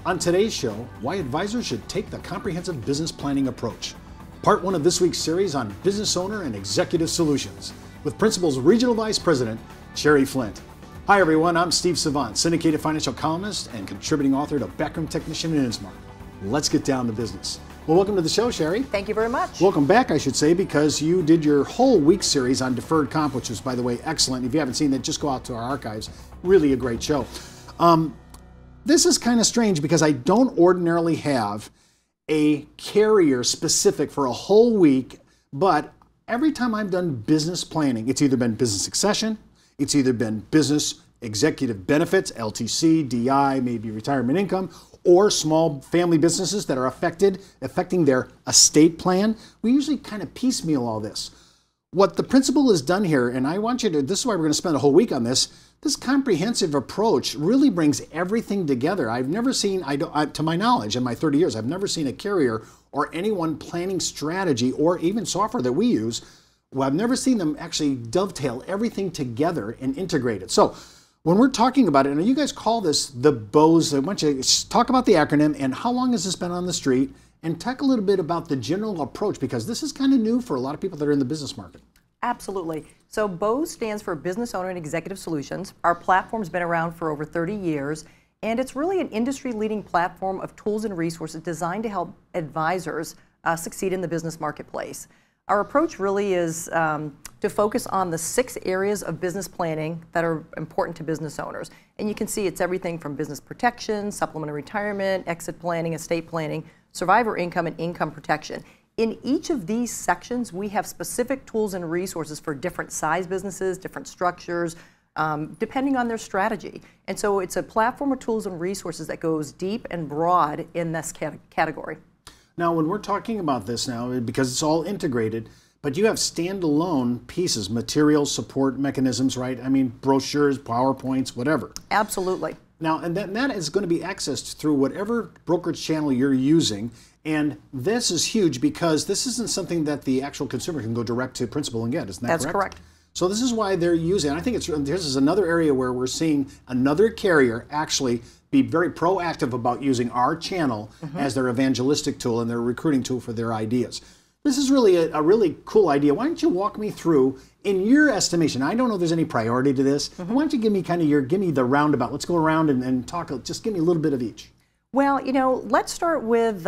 On today's show, why advisors should take the comprehensive business planning approach. Part one of this week's series on business owner and executive solutions with Principal's Regional Vice President, Sherry Flint. Hi everyone, I'm Steve Savant, syndicated financial columnist and contributing author to Backroom Technician and Insmart. Let's get down to business. Well, welcome to the show, Sherry. Thank you very much. Welcome back, I should say, because you did your whole week series on deferred comp, which was, by the way, excellent. If you haven't seen it, just go out to our archives. Really a great show. This is kind of strange because I don't ordinarily have a carrier specific for a whole week, but every time I've done business planning, it's either been business succession, it's either been business executive benefits, LTC, DI, maybe retirement income, or small family businesses that are affecting their estate plan. We usually kind of piecemeal all this. What the principal has done here, and I want you to, this is why we're going to spend a whole week on this, this comprehensive approach really brings everything together. I've never seen, to my knowledge, in my 30 years, I've never seen a carrier or anyone planning strategy or even software that we use. Well, I've never seen them actually dovetail everything together and integrate it. So when we're talking about it, and you guys call this the Bose, I want you to talk about the acronym and how long has this been on the street, and talk a little bit about the general approach, because this is kind of new for a lot of people that are in the business market. Absolutely. So Bose stands for Business Owner and Executive Solutions. Our platform's been around for over 30 years, and it's really an industry-leading platform of tools and resources designed to help advisors succeed in the business marketplace. Our approach really is to focus on the 6 areas of business planning that are important to business owners. And you can see it's everything from business protection, supplemental retirement, exit planning, estate planning, survivor income, and income protection. In each of these sections, we have specific tools and resources for different size businesses, different structures, depending on their strategy. And so it's a platform of tools and resources that goes deep and broad in this category. Now, when we're talking about this now, because it's all integrated, but you have standalone pieces, materials, support mechanisms, right? I mean, brochures, PowerPoints, whatever. Absolutely. Now, and that is going to be accessed through whatever brokerage channel you're using. And this is huge because this isn't something that the actual consumer can go direct to Principal and get. Isn't that correct? That's correct. So this is why they're using, I think this is another area where we're seeing another carrier actually be very proactive about using our channel as their evangelistic tool and their recruiting tool for their ideas. This is really a really cool idea. Why don't you walk me through, in your estimation, I don't know if there's any priority to this, why don't you give me give me the roundabout. Let's go around and talk, just give me a little bit of each. Well, you know, let's start with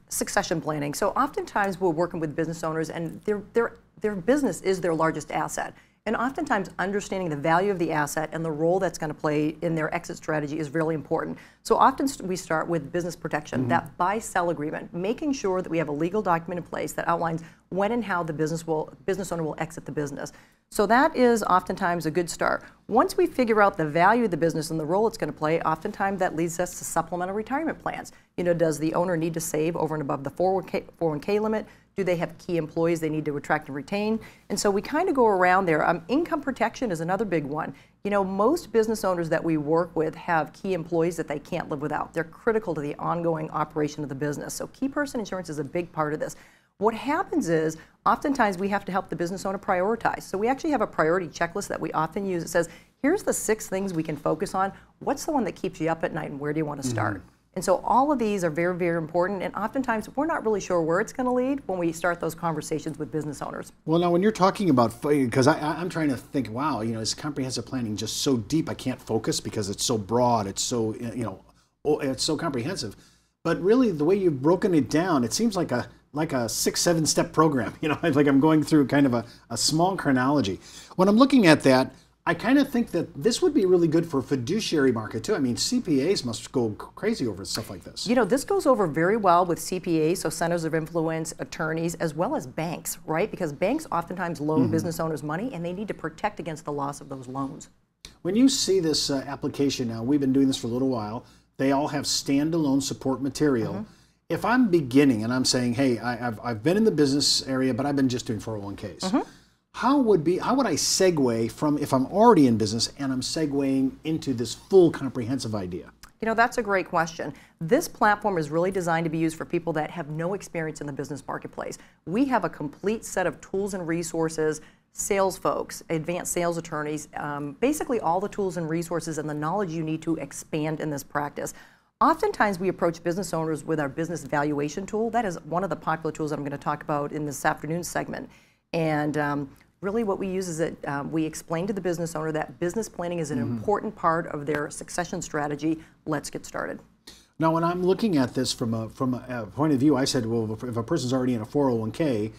succession planning. So oftentimes we're working with business owners and their business is their largest asset. And oftentimes understanding the value of the asset and the role that's going to play in their exit strategy is really important. So often we start with business protection, that buy-sell agreement, making sure that we have a legal document in place that outlines when and how the business owner will exit the business. So that is oftentimes a good start. Once we figure out the value of the business and the role it's going to play, oftentimes that leads us to supplemental retirement plans. You know, does the owner need to save over and above the 401k limit? Do they have key employees they need to attract and retain? And so we kind of go around there. Income protection is another big one. You know, most business owners that we work with have key employees that they can't live without. They're critical to the ongoing operation of the business. So key person insurance is a big part of this. What happens is, oftentimes we have to help the business owner prioritize. So we actually have a priority checklist that we often use. It says, here's the 6 things we can focus on. What's the one that keeps you up at night and where do you want to start? And so all of these are very, very important, and oftentimes we're not really sure where it's going to lead when we start those conversations with business owners. Well, now when you're talking about, because I'm trying to think, wow, you know, is comprehensive planning just so deep I can't focus because it's so broad, it's so, you know, it's so comprehensive. But really the way you've broken it down, it seems like a 6-7 step program, you know, like I'm going through kind of a small chronology. When I'm looking at that, I kind of think that this would be really good for fiduciary market too. I mean, CPAs must go crazy over stuff like this. You know, this goes over very well with CPAs, so centers of influence, attorneys, as well as banks, right? Because banks oftentimes loan business owners money and they need to protect against the loss of those loans. When you see this application now, we've been doing this for a little while, they all have standalone support material. If I'm beginning and I'm saying, hey, I've been in the business area, but I've been just doing 401ks. How would I segue from, if I'm already in business and I'm segueing into this full comprehensive idea? You know, that's a great question. This platform is really designed to be used for people that have no experience in the business marketplace. We have a complete set of tools and resources, sales folks, advanced sales attorneys, basically all the tools and resources and the knowledge you need to expand in this practice. Oftentimes we approach business owners with our business valuation tool. That is one of the popular tools that I'm going to talk about in this afternoon's segment. And really what we use is that we explain to the business owner that business planning is an important part of their succession strategy. Let's get started. Now, when I'm looking at this from a point of view, I said, well, if a person's already in a 401k,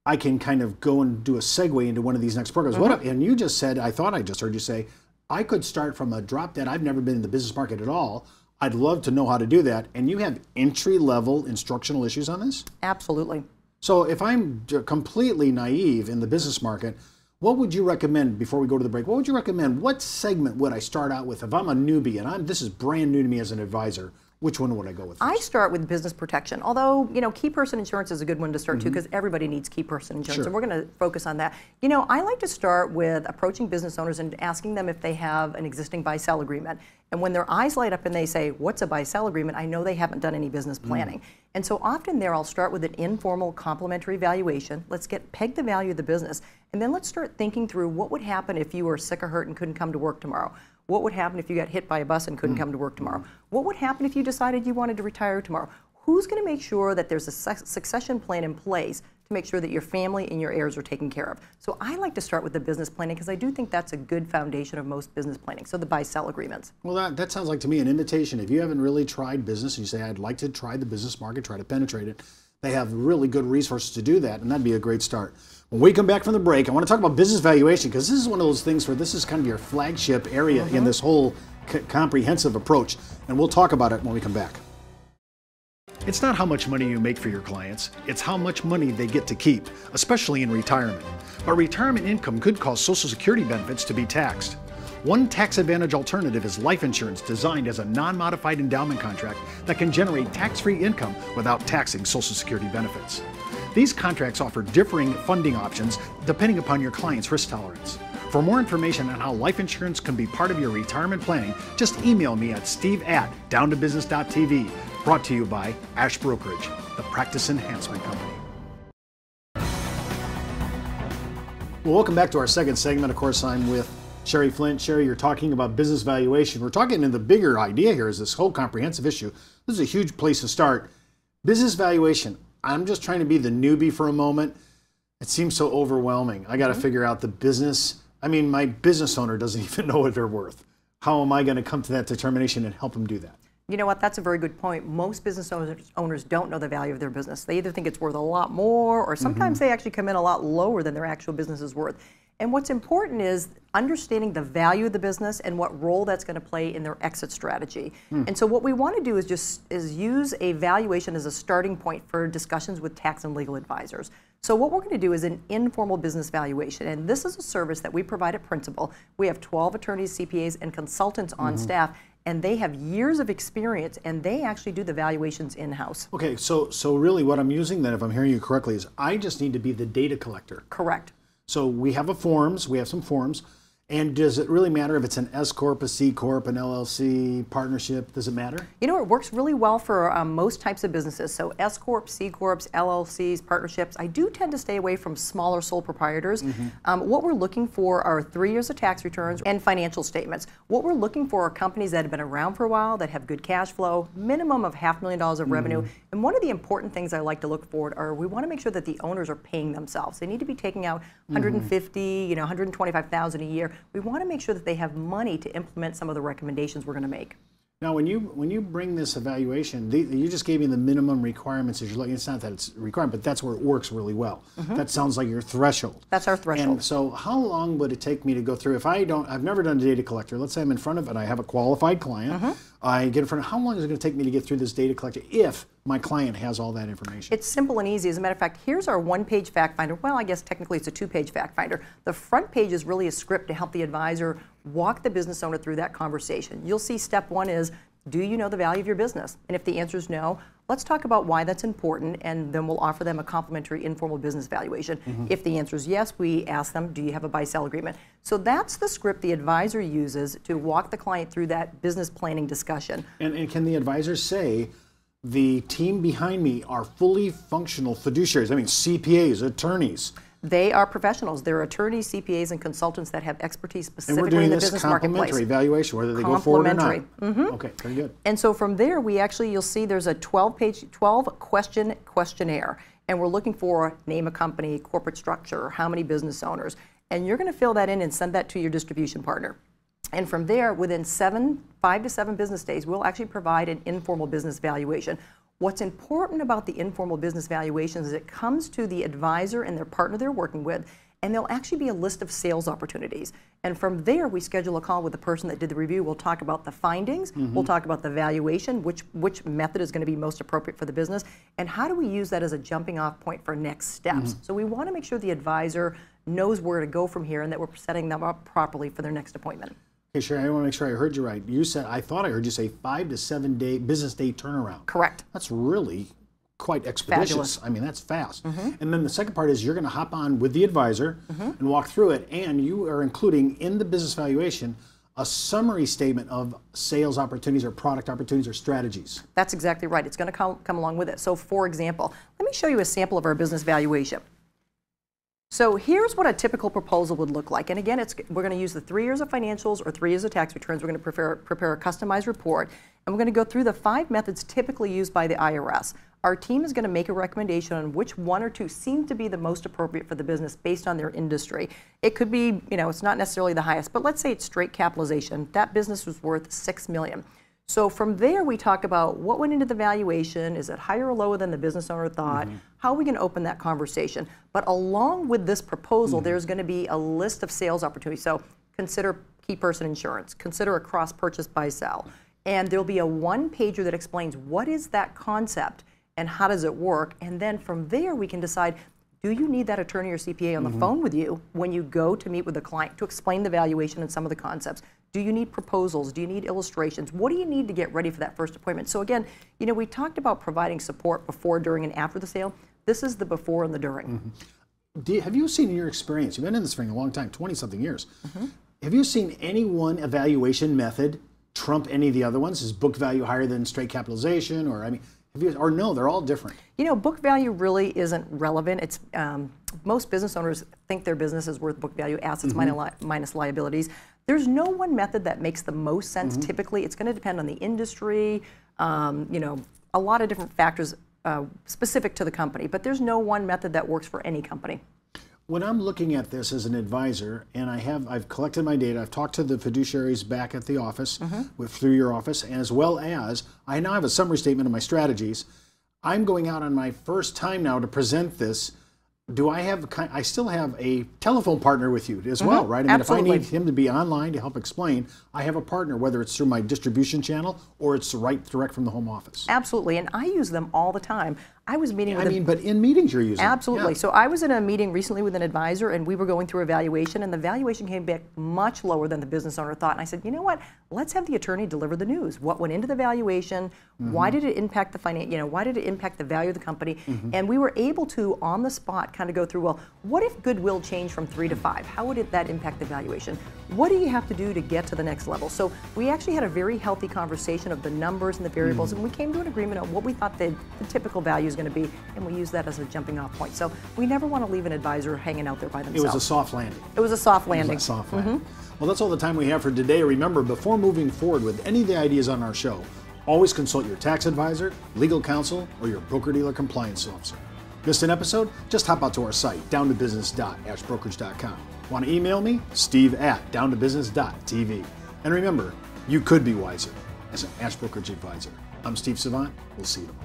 I can kind of go and do a segue into one of these next programs. And you just said, I thought I just heard you say, I could start from a drop dead. I've never been in the business market at all. I'd love to know how to do that. And you have entry-level instructional issues on this? Absolutely. So if I'm completely naive in the business market, what would you recommend before we go to the break? What would you recommend? What segment would I start out with? If I'm a newbie and this is brand new to me as an advisor, which one would I go with first? I start with business protection, although, key person insurance is a good one to start too, because everybody needs key person insurance, and we're going to focus on that. I like to start with approaching business owners and asking them if they have an existing buy-sell agreement. And when their eyes light up and they say, what's a buy-sell agreement? I know they haven't done any business planning. And so often there I'll start with an informal complimentary valuation. Let's peg the value of the business, and then let's start thinking through what would happen if you were sick or hurt and couldn't come to work tomorrow. What would happen if you got hit by a bus and couldn't come to work tomorrow? What would happen if you decided you wanted to retire tomorrow? Who's going to make sure that there's a succession plan in place to make sure that your family and your heirs are taken care of? So I like to start with the business planning because I do think that's a good foundation of most business planning, so the buy-sell agreements. Well, that sounds like to me an invitation. If you haven't really tried business and you say, I'd like to try the business market, try to penetrate it, they have really good resources to do that, and that'd be a great start. When we come back from the break, I want to talk about business valuation because this is one of those things where this is kind of your flagship area in this whole comprehensive approach, and we'll talk about it when we come back. It's not how much money you make for your clients, it's how much money they get to keep, especially in retirement. But retirement income could cause Social Security benefits to be taxed. One tax advantage alternative is life insurance designed as a non-modified endowment contract that can generate tax-free income without taxing Social Security benefits. These contracts offer differing funding options depending upon your client's risk tolerance. For more information on how life insurance can be part of your retirement planning, just email me at steve@downtobusiness.tv. Brought to you by Ash Brokerage, the practice enhancement company. Well, welcome back to our second segment. Of course, I'm with Sherry Flint. Sherry, you're talking about business valuation. We're talking in the bigger idea here is this whole comprehensive issue. This is a huge place to start. Business valuation. I'm just trying to be the newbie for a moment. It seems so overwhelming. I got to figure out the business. I mean, my business owner doesn't even know what they're worth. How am I going to come to that determination and help them do that? You know what, that's a very good point. Most business owners don't know the value of their business. They either think it's worth a lot more, or sometimes they actually come in a lot lower than their actual business is worth. And what's important is understanding the value of the business and what role that's going to play in their exit strategy. And so what we want to do is use a valuation as a starting point for discussions with tax and legal advisors. So what we're going to do is an informal business valuation, and this is a service that we provide at Principal. We have 12 attorneys, CPAs, and consultants on staff, and they have years of experience, and they actually do the valuations in-house. Okay, so really what I'm using then, if I'm hearing you correctly, is I just need to be the data collector. Correct. So we have some forms, and does it really matter if it's an S Corp, a C Corp, an LLC, partnership? Does it matter? You know, it works really well for most types of businesses. So S Corps, C Corps, LLCs, partnerships. I do tend to stay away from smaller sole proprietors. What we're looking for are 3 years of tax returns and financial statements. What we're looking for are companies that have been around for a while, that have good cash flow, minimum of $500,000 of revenue. And one of the important things I like to look for are we want to make sure that the owners are paying themselves. They need to be taking out $150,000, $125,000 a year. We want to make sure that they have money to implement some of the recommendations we're going to make. Now, when you bring this evaluation, you just gave me the minimum requirements as you're looking. It's not that it's a requirement, but that's where it works really well. That sounds like your threshold. That's our threshold. And so how long would it take me to go through? If I've never done a data collector. Let's say I'm in front of it, I have a qualified client. I get in front of, how long is it going to take me to get through this data collector if my client has all that information? It's simple and easy. As a matter of fact, here's our one-page fact finder. Well, I guess technically it's a two-page fact finder. The front page is really a script to help the advisor walk the business owner through that conversation. You'll see step one is, do you know the value of your business? And if the answer is no, let's talk about why that's important, and then we'll offer them a complimentary informal business valuation. If the answer is yes, we ask them, do you have a buy-sell agreement? So that's the script the advisor uses to walk the client through that business planning discussion. And can the advisor say, the team behind me are fully functional fiduciaries? I mean, CPAs, attorneys. They are professionals. They're attorneys, CPAs, and consultants that have expertise And we're specifically doing in the this business marketplace. complimentary valuation, whether they go forward or not. Complimentary. Okay, very good. And so from there, you'll see there's a 12-question questionnaire. And we're looking for name of company, corporate structure, how many business owners. And you're going to fill that in and send that to your distribution partner. And from there, within 5 to 7 business days, we'll actually provide an informal business valuation. What's important about the informal business valuation is it comes to the advisor and their partner they're working with, and there'll actually be a list of sales opportunities. And from there, we schedule a call with the person that did the review. We'll talk about the findings, we'll talk about the valuation, which method is going to be most appropriate for the business, and how do we use that as a jumping off point for next steps. So we want to make sure the advisor knows where to go from here and that we're setting them up properly for their next appointment. Hey, Sherry, I want to make sure I heard you right. You said, I thought I heard you say 5 to 7 day business day turnaround. Correct. That's really quite expeditious. Fabulous. I mean, that's fast. And then the second part is you're going to hop on with the advisor and walk through it, and you are including in the business valuation a summary statement of sales opportunities or product opportunities or strategies. That's exactly right. It's going to come along with it. So for example, let me show you a sample of our business valuation. So here's what a typical proposal would look like. And again, we're going to use the 3 years of financials or 3 years of tax returns. We're going to prepare a customized report. And we're going to go through the 5 methods typically used by the IRS. Our team is going to make a recommendation on which 1 or 2 seem to be the most appropriate for the business based on their industry. It could be, it's not necessarily the highest, but let's say it's straight capitalization. That business was worth $6 million. So from there, we talk about what went into the valuation. Is it higher or lower than the business owner thought? How are we going to open that conversation? But along with this proposal, there's going to be a list of sales opportunities. So consider key person insurance. Consider a cross-purchase buy-sell. And there'll be a 1-pager that explains what is that concept and how does it work. And then from there, we can decide, do you need that attorney or CPA on the phone with you when you go to meet with the client to explain the valuation and some of the concepts? Do you need proposals? Do you need illustrations? What do you need to get ready for that first appointment? So again, we talked about providing support before, during, and after the sale. This is the before and the during. Have you seen in your experience, you've been in this for a long time, 20-something years, have you seen any one evaluation method trump any of the other ones? Is book value higher than straight capitalization? Or, or no, they're all different? Book value really isn't relevant. It's most business owners think their business is worth book value, assets minus liabilities. There's no one method that makes the most sense. Typically, it's going to depend on the industry, a lot of different factors specific to the company, but there's no one method that works for any company. When I'm looking at this as an advisor, and I've collected my data, I've talked to the fiduciaries back at the office, through your office, as well as I now have a summary statement of my strategies. I'm going out on my first time now to present this. I still have a telephone partner with you as well, right? Absolutely. If I need him to be online to help explain, I have a partner, whether it's through my distribution channel or it's direct from the home office. Absolutely, and I use them all the time. I was meeting with but in meetings you're using Absolutely. Yeah. So I was in a meeting recently with an advisor, and we were going through a valuation, and the valuation came back much lower than the business owner thought. And I said, you know what? Let's have the attorney deliver the news. What went into the valuation? Why did it impact the why did it impact the value of the company? And we were able to, on the spot, kind of go through, well, what if goodwill changed from 3 to 5? How would that impact the valuation? What do you have to do to get to the next level? So we actually had a very healthy conversation of the numbers and the variables, and we came to an agreement on what we thought the typical value is going to be, and we use that as a jumping off point. So we never want to leave an advisor hanging out there by themselves. It was a soft landing. It was a soft landing. It was a soft landing. Well, that's all the time we have for today. Remember, before moving forward with any of the ideas on our show, always consult your tax advisor, legal counsel, or your broker-dealer compliance officer. Missed an episode? Just hop out to our site, downtobusiness.ashbrokerage.com. Want to email me? steve@downtobusiness.tv. And remember, you could be wiser as an Ash Brokerage advisor. I'm Steve Savant. We'll see you tomorrow.